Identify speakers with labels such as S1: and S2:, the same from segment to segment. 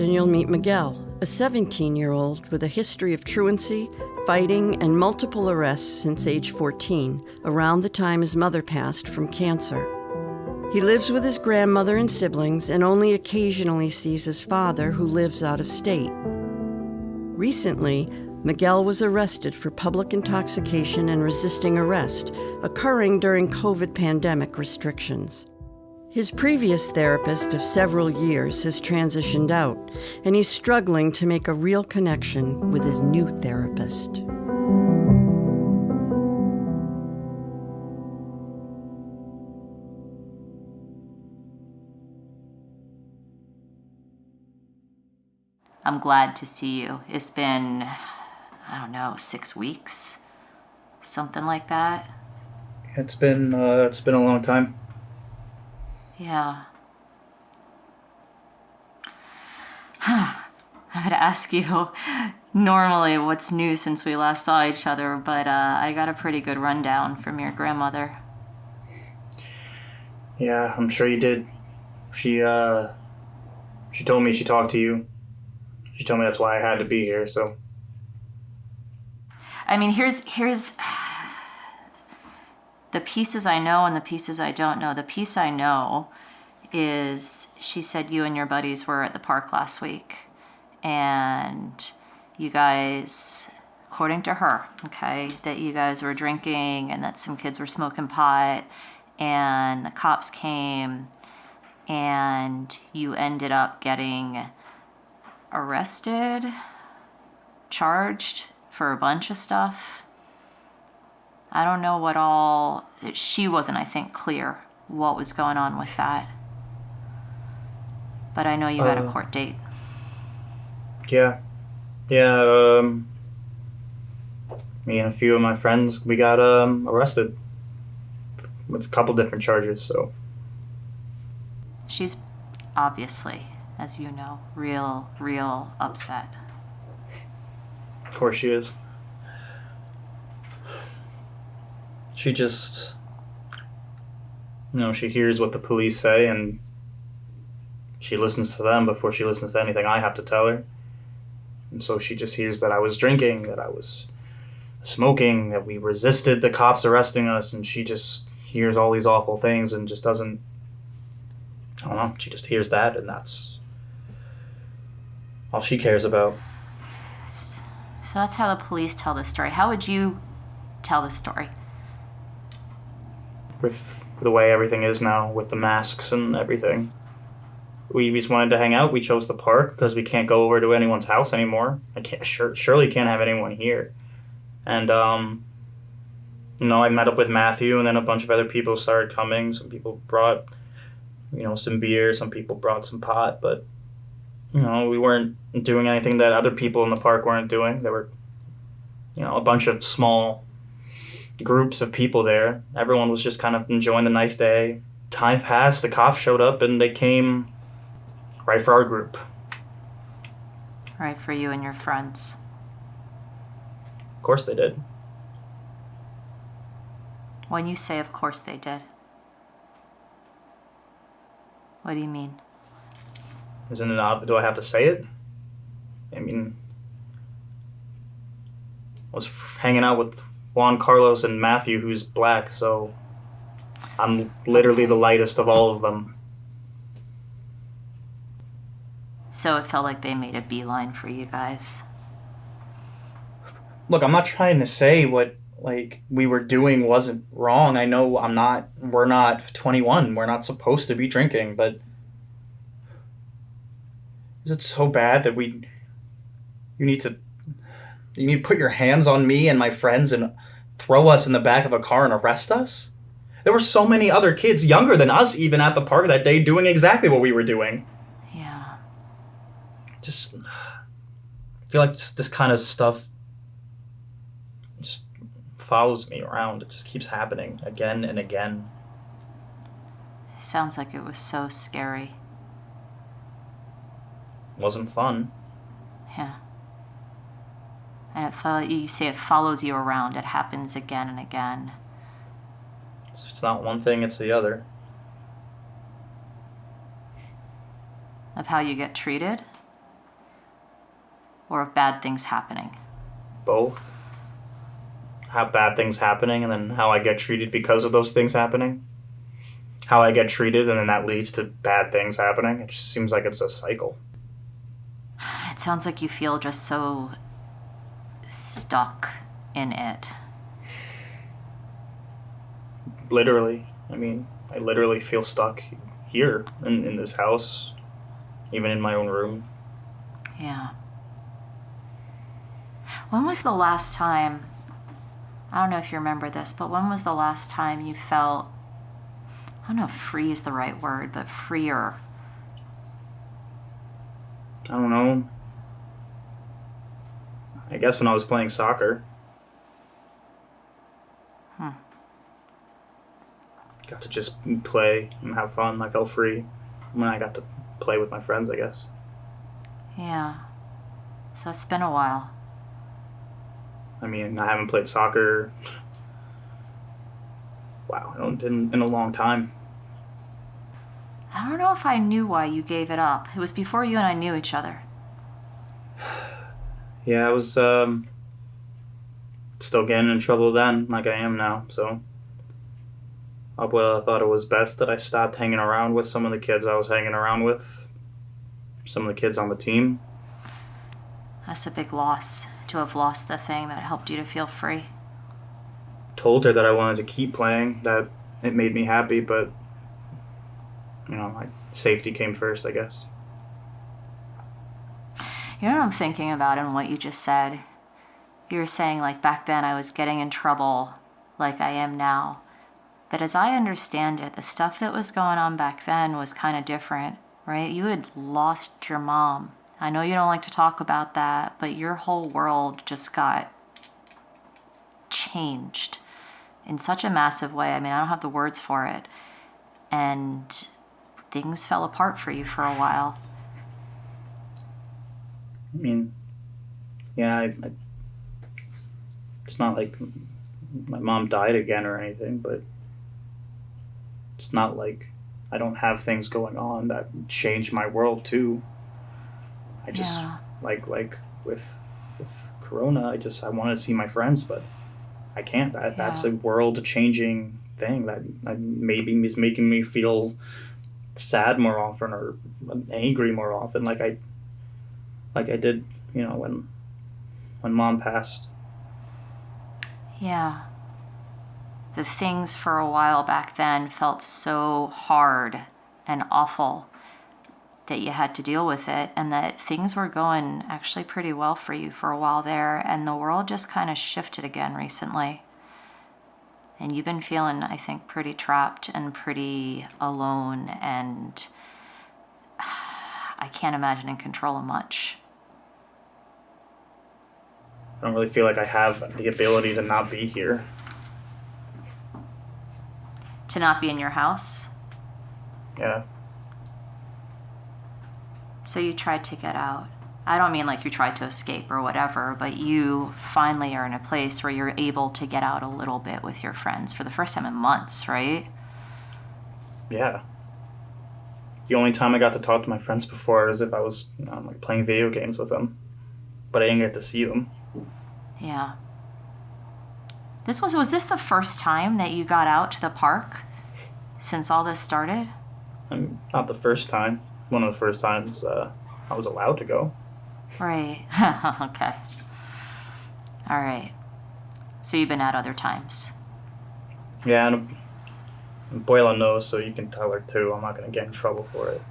S1: And you'll meet Miguel, a 17-year-old with a history of truancy, fighting, and multiple arrests since age 14, around the time his mother passed from cancer. He lives with his grandmother and siblings and only occasionally sees his father, who lives out of state. Recently, Miguel was arrested for public intoxication and resisting arrest, occurring during COVID pandemic restrictions. His previous therapist of several years has transitioned out, and he's struggling to make a real connection with his new therapist.
S2: I'm glad to see you. It's been, 6 weeks, something like that.
S3: It's been a long time.
S2: Yeah. I had to ask you normally what's new since we last saw each other, but I got a pretty good rundown from your grandmother.
S3: Yeah, I'm sure you did. She told me she talked to you. She told me that's why I had to be here, so.
S2: I mean, here's the pieces I know and the pieces I don't know. The piece I know is she said you and your buddies were at the park last week, and you guys, according to her, okay, that you guys were drinking and that some kids were smoking pot, and the cops came, and you ended up getting arrested, charged for a bunch of stuff. I don't know what all, she wasn't, I think, clear what was going on with that. But I know you had a court date.
S3: Yeah. Me and a few of my friends, we got arrested with a couple different charges, so.
S2: She's obviously, as you know, real upset.
S3: Of course she is. She just, she hears what the police say and she listens to them before she listens to anything I have to tell her. And so she just hears that I was drinking, that I was smoking, that we resisted the cops arresting us, and she just hears all these awful things and just doesn't, I don't know, she just hears that, and that's all she cares about.
S2: So that's how the police tell the story. How would you tell the story?
S3: With the way everything is now, with the masks and everything. We just wanted to hang out. We chose the park because we can't go over to anyone's house anymore. Surely can't have anyone here. And, I met up with Matthew, and then a bunch of other people started coming. Some people brought, some beer. Some people brought some pot. But, we weren't doing anything that other people in the park weren't doing. There were, a bunch of small groups of people there. Everyone was just kind of enjoying the nice day. Time passed, the cops showed up, and they came right for our group.
S2: Right for you and your friends.
S3: Of course they did.
S2: When you say of course they did, what do you mean?
S3: Isn't it odd? Do I have to say it? I mean, I was hanging out with Juan Carlos and Matthew, who's black, so I'm literally the lightest of all of them.
S2: So it felt like they made a beeline for you guys.
S3: Look, I'm not trying to say what we were doing wasn't wrong. I know we're not 21. We're not supposed to be drinking, but is it so bad that you need to put your hands on me and my friends and throw us in the back of a car and arrest us? There were so many other kids younger than us even at the park that day doing exactly what we were doing.
S2: Yeah.
S3: Just, I feel like this kind of stuff just follows me around. It just keeps happening again and again.
S2: It sounds like it was so scary.
S3: It wasn't fun.
S2: Yeah. And you say it follows you around. It happens again and again.
S3: It's not one thing, it's the other.
S2: Of how you get treated? or of bad things happening?
S3: Both. How bad things happening and then how I get treated because of those things happening. How I get treated and then that leads to bad things happening. It just seems like it's a cycle.
S2: It sounds like you feel just so stuck in it.
S3: Literally. I mean, I literally feel stuck here in this house, even in my own room.
S2: Yeah. When was the last time, I don't know if you remember this, but when was the last time you felt, I don't know if free is the right word, but freer?
S3: I don't know. I guess when I was playing soccer. Got to just play and have fun. I felt free when I got to play with my friends, I guess.
S2: Yeah. So it's been a while.
S3: I mean, I haven't played soccer. Wow, in a long time.
S2: I don't know if I knew why you gave it up. It was before you and I knew each other.
S3: Yeah, I was still getting in trouble then, like I am now. So, well, I thought it was best that I stopped hanging around with some of the kids I was hanging around with. Some of the kids on the team.
S2: That's a big loss, to have lost the thing that helped you to feel free.
S3: Told her that I wanted to keep playing, that it made me happy, but, you know, like, safety came first, I guess.
S2: You know what I'm thinking about in what you just said? You were saying, like, back then I was getting in trouble like I am now. But as I understand it, the stuff that was going on back then was kind of different, right? You had lost your mom. I know you don't like to talk about that, but your whole world just got changed in such a massive way. I mean, I don't have the words for it. And things fell apart for you for a while.
S3: I mean, yeah, it's not like my mom died again or anything, but it's not like I don't have things going on that change my world too. I just like with Corona, I want to see my friends, but I can't. That's a world changing thing that maybe is making me feel sad more often or angry more often, like I did, you know, when Mom passed.
S2: Yeah. The things for a while back then felt so hard and awful that you had to deal with it, and that things were going actually pretty well for you for a while there, and the world just kind of shifted again recently. And you've been feeling, I think, pretty trapped and pretty alone, and I can't imagine in control of much.
S3: I don't really feel like I have the ability to not be here.
S2: To not be in your house?
S3: Yeah.
S2: So you tried to get out. I don't mean like you tried to escape or whatever, but you finally are in a place where you're able to get out a little bit with your friends for the first time in months, right?
S3: Yeah. The only time I got to talk to my friends before was if I was, you know, like playing video games with them, but I didn't get to see them.
S2: Yeah. Was this the first time that you got out to the park since all this started?
S3: Not the first time. One of the first times I was allowed to go.
S2: Right. Okay. All right. So you've been out other times.
S3: Yeah, and Boyla knows, so you can tell her too. I'm not going to get in trouble for it.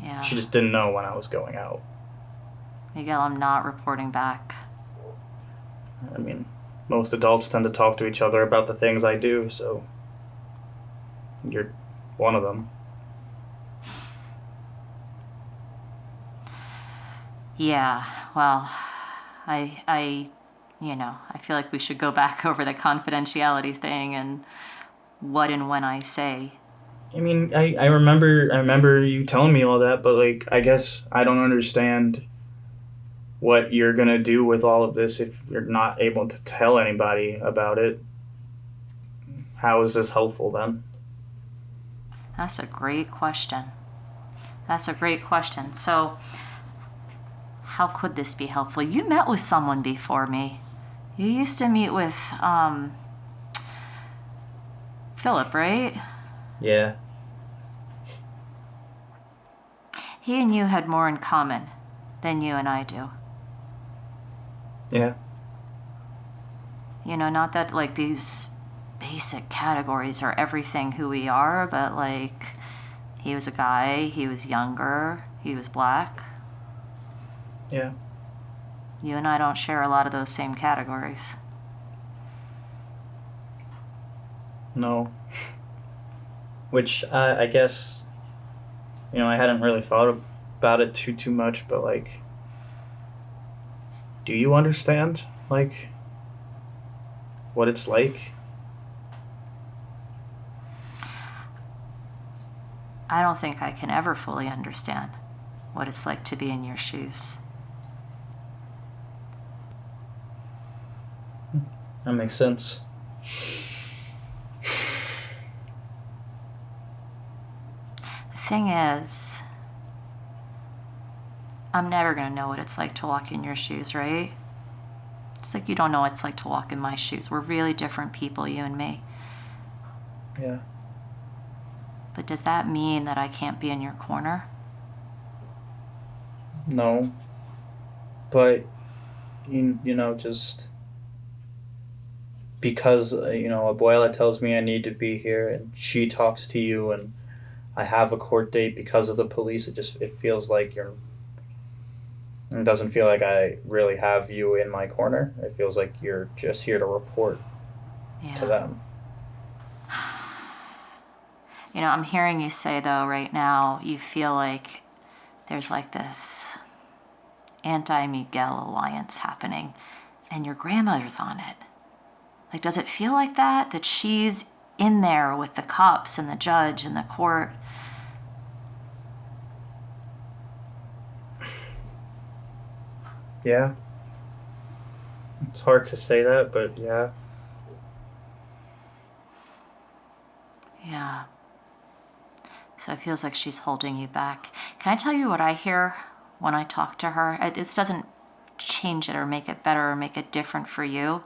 S2: Yeah.
S3: She just didn't know when I was going out.
S2: Miguel, I'm not reporting back.
S3: I mean, most adults tend to talk to each other about the things I do, so you're one of them.
S2: Yeah, well, I feel like we should go back over the confidentiality thing and what and when I say.
S3: I mean, I remember you telling me all that, but like, I guess I don't understand what you're gonna do with all of this if you're not able to tell anybody about it. How is this helpful then?
S2: That's a great question. So, how could this be helpful? You met with someone before me. You used to meet with Philip, right?
S3: Yeah.
S2: He and you had more in common than you and I do.
S3: Yeah.
S2: You know, not that like these basic categories are everything who we are, but like he was a guy, he was younger, he was black.
S3: Yeah.
S2: You and I don't share a lot of those same categories.
S3: No. Which I guess, I hadn't really thought about it too much, but like, do you understand like what it's like?
S2: I don't think I can ever fully understand what it's like to be in your shoes.
S3: That makes sense.
S2: The thing is, I'm never going to know what it's like to walk in your shoes, right? It's like you don't know what it's like to walk in my shoes. We're really different people, you and me.
S3: Yeah.
S2: But does that mean that I can't be in your corner?
S3: No. But just because Abuela tells me I need to be here, and she talks to you, and I have a court date because of the police. It feels like it doesn't feel like I really have you in my corner. It feels like you're just here to report to them.
S2: I'm hearing you say, though, right now, you feel like there's like this anti-Miguel alliance happening, and your grandmother's on it. Like, does it feel like that? That she's in there with the cops and the judge and the court?
S3: Yeah. It's hard to say that, but yeah.
S2: Yeah. So it feels like she's holding you back. Can I tell you what I hear when I talk to her? This doesn't change it or make it better or make it different for you.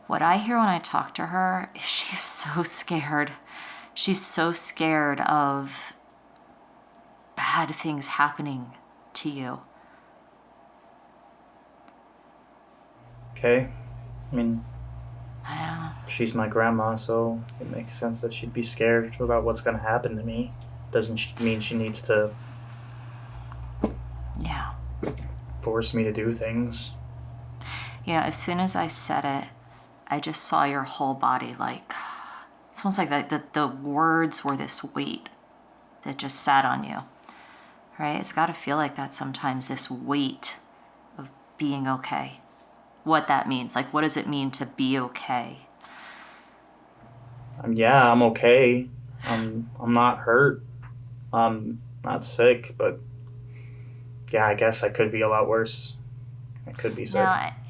S2: What I hear when I talk to her is she is so scared. She's so scared of bad things happening to you.
S3: Okay. I mean,
S2: I don't know.
S3: she's my grandma, so it makes sense that she'd be scared about what's going to happen to me. Doesn't mean she needs to
S2: Yeah.
S3: force me to do things.
S2: As soon as I said it, I just saw your whole body like, it's almost like the words were this weight that just sat on you, right? It's got to feel like that sometimes, this weight of being okay. What that means, like, what does it mean to be okay?
S3: Yeah, I'm okay. I'm not hurt. I'm not sick, but yeah, I guess I could be a lot worse. I could be sick.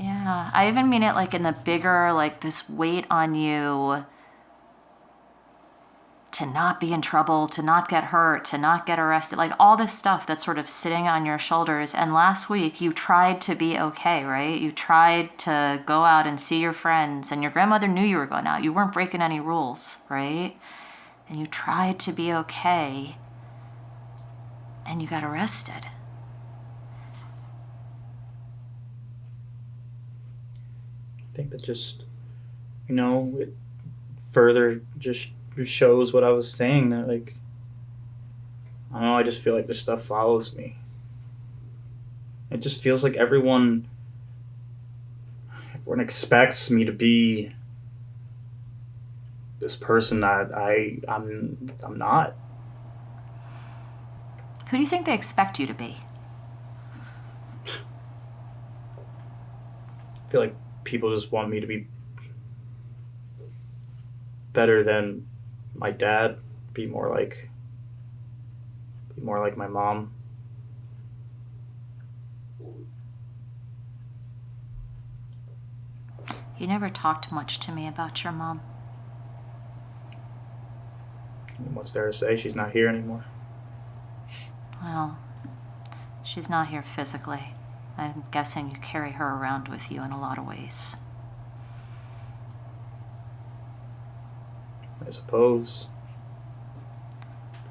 S2: Yeah, I even mean it like in the bigger, like this weight on you to not be in trouble, to not get hurt, to not get arrested, like all this stuff that's sort of sitting on your shoulders. And last week you tried to be okay, right? You tried to go out and see your friends, and your grandmother knew you were going out. You weren't breaking any rules, right? And you tried to be okay, and you got arrested.
S3: I think that just, it further just shows what I was saying, that like, I don't know, I just feel like this stuff follows me. It just feels like everyone expects me to be this person that I'm not.
S2: Who do you think they expect you to be?
S3: I feel like people just want me to be better than my dad, be more like my mom.
S2: You never talked much to me about your mom.
S3: What's there to say? She's not here anymore.
S2: Well, She's not here physically. I'm guessing you carry her around with you in a lot of ways.
S3: I suppose.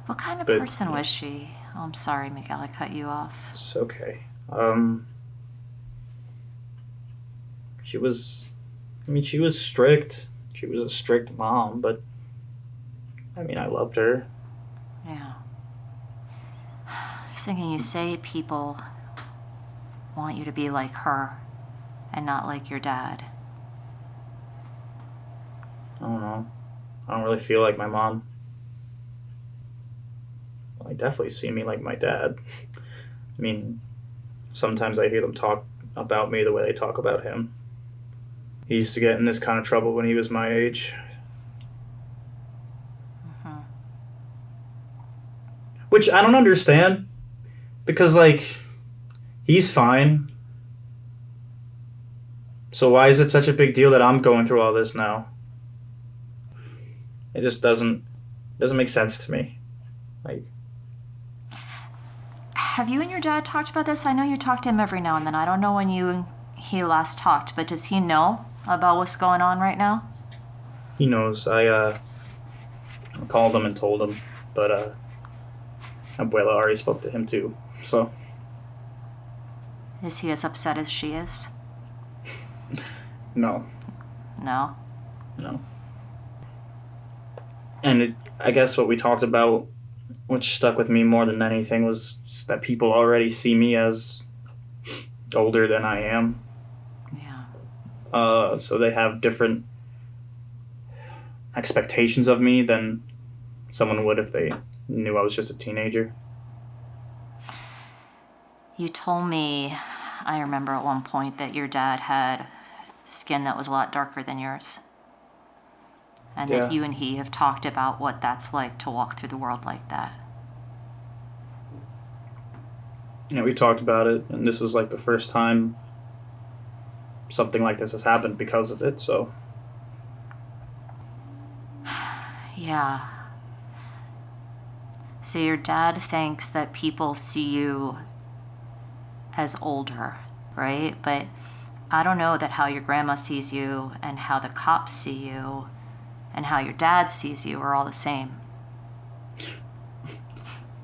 S2: What kind of
S3: But-
S2: person was she? Oh, I'm sorry, Miguel, I cut you off.
S3: It's okay. She was strict. She was a strict mom, but I mean, I loved her.
S2: Yeah. Just thinking, you say people want you to be like her and not like your dad.
S3: I don't know. I don't really feel like my mom. Well, I definitely see me like my dad. I mean, sometimes I hear them talk about me the way they talk about him. He used to get in this kind of trouble when he was my age. Which I don't understand. Because, like, he's fine. So why is it such a big deal that I'm going through all this now? It just doesn't make sense to me. Like,
S2: Have you and your dad talked about this? I know you talk to him every now and then. I don't know when you and he last talked, but does he know about what's going on right now?
S3: he knows. I called him and told him, but Abuela already spoke to him too. So
S2: Is he as upset as she is?
S3: no.
S2: No?
S3: And I guess what we talked about, which stuck with me more than anything, was just that people already see me as older than I am.
S2: Yeah.
S3: So they have different expectations of me than someone would if they knew I was just a teenager.
S2: You told me, I remember at one point, that your dad had skin that was a lot darker than yours. And
S3: Yeah.
S2: that you and he have talked about what that's like to walk through the world like that.
S3: Yeah, we talked about it, and this was like the first time something like this has happened because of it, so
S2: Yeah. So your dad thinks that people see you as older, right? But I don't know that how your grandma sees you and how the cops see you and how your dad sees you are all the same.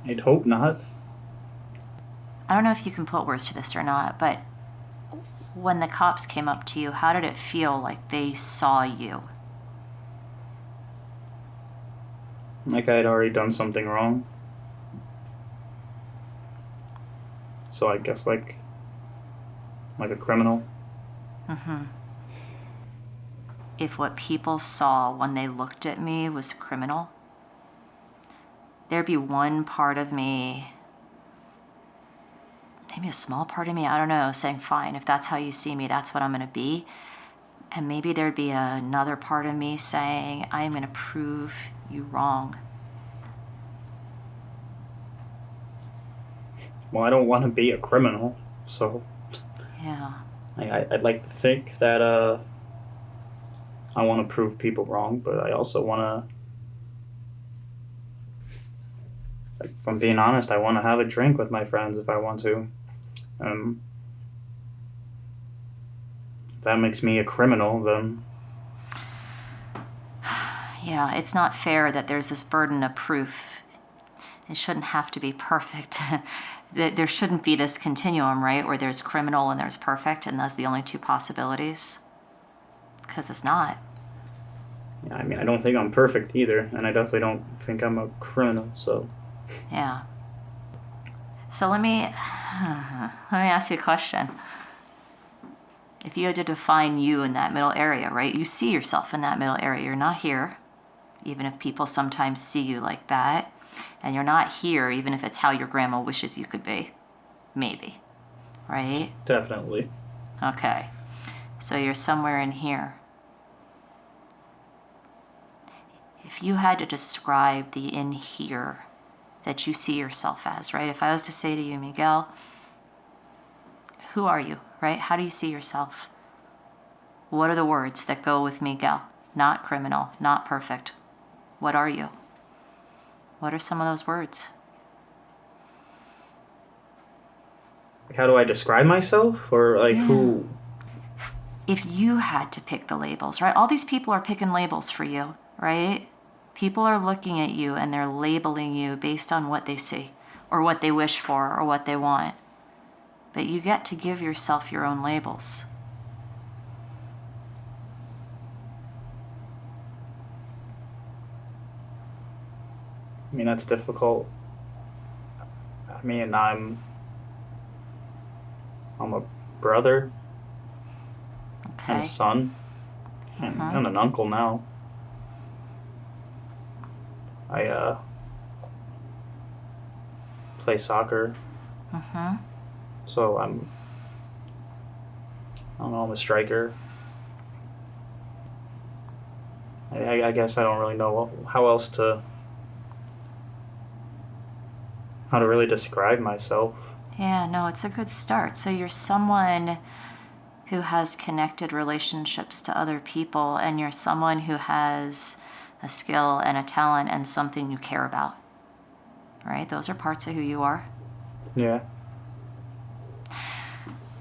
S3: I'd hope not.
S2: I don't know if you can put words to this or not, but when the cops came up to you, how did it feel like they saw you?
S3: Like I had already done something wrong. So I guess like a criminal.
S2: If what people saw when they looked at me was criminal, there'd be one part of me, maybe a small part of me, I don't know, saying, fine, if that's how you see me, that's what I'm going to be. And maybe there'd be another part of me saying, I am going to prove you wrong.
S3: Well, I don't want to be a criminal, so
S2: Yeah.
S3: I'd like to think that I want to prove people wrong, but I also want to, like, if I'm being honest, I want to have a drink with my friends if I want to. If that makes me a criminal, then
S2: Yeah, it's not fair that there's this burden of proof. It shouldn't have to be perfect. There shouldn't be this continuum, right, where there's criminal and there's perfect, and that's the only two possibilities. Because it's not.
S3: yeah, I mean, I don't think I'm perfect either, and I definitely don't think I'm a criminal, so
S2: Yeah. So let me ask you a question. If you had to define you in that middle area, right? You see yourself in that middle area. You're not here, even if people sometimes see you like that. And you're not here, even if it's how your grandma wishes you could be. Maybe. Right?
S3: definitely.
S2: Okay. So you're somewhere in here. If you had to describe the in here that you see yourself as, right? If I was to say to you, Miguel, who are you, right? How do you see yourself? What are the words that go with Miguel? Not criminal, not perfect. What are you? What are some of those words?
S3: Like, how do I describe myself? Or, like, who?
S2: If you had to pick the labels, right? All these people are picking labels for you, right? People are looking at you and they're labeling you based on what they see or what they wish for or what they want. But you get to give yourself your own labels.
S3: I mean, that's difficult. I mean, I'm a brother and
S2: Okay.
S3: a son and an uncle now. I play soccer. So I don't know, I'm a striker. I guess I don't really know how to really describe myself.
S2: Yeah, no, it's a good start. So you're someone who has connected relationships to other people, and you're someone who has a skill and a talent and something you care about. Right? Those are parts of who you are.
S3: Yeah.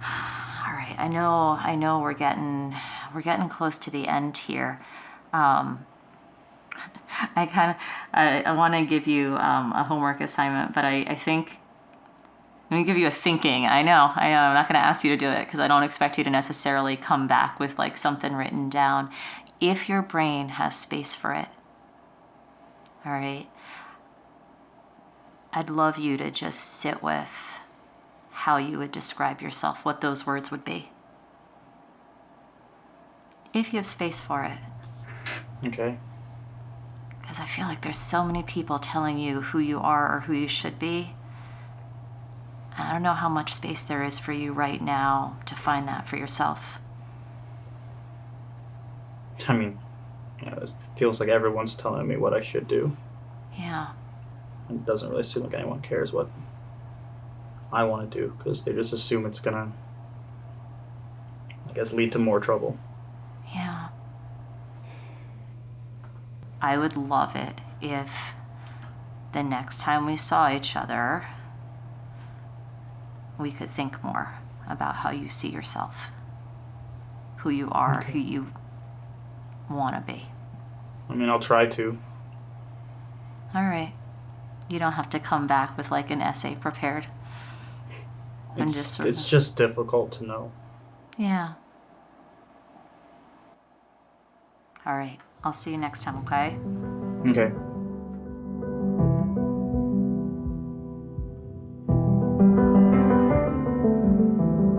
S2: All right. I know we're getting close to the end here. I want to give you a homework assignment, but I think I'm going to give you a thinking. I know. I'm not going to ask you to do it because I don't expect you to necessarily come back with like something written down. If your brain has space for it, all right, I'd love you to just sit with how you would describe yourself, what those words would be. If you have space for it.
S3: Okay.
S2: Because I feel like there's so many people telling you who you are or who you should be. And I don't know how much space there is for you right now to find that for yourself.
S3: I mean, it feels like everyone's telling me what I should do.
S2: Yeah.
S3: It doesn't really seem like anyone cares what I want to do because they just assume it's gonna, I guess, lead to more trouble.
S2: Yeah. I would love it if the next time we saw each other, we could think more about how you see yourself, who you are, who you want to be.
S3: I mean, I'll try to.
S2: All right. You don't have to come back with like an essay prepared.
S3: It's just difficult to know.
S2: Yeah. All right. I'll see you next time, okay?
S3: Okay.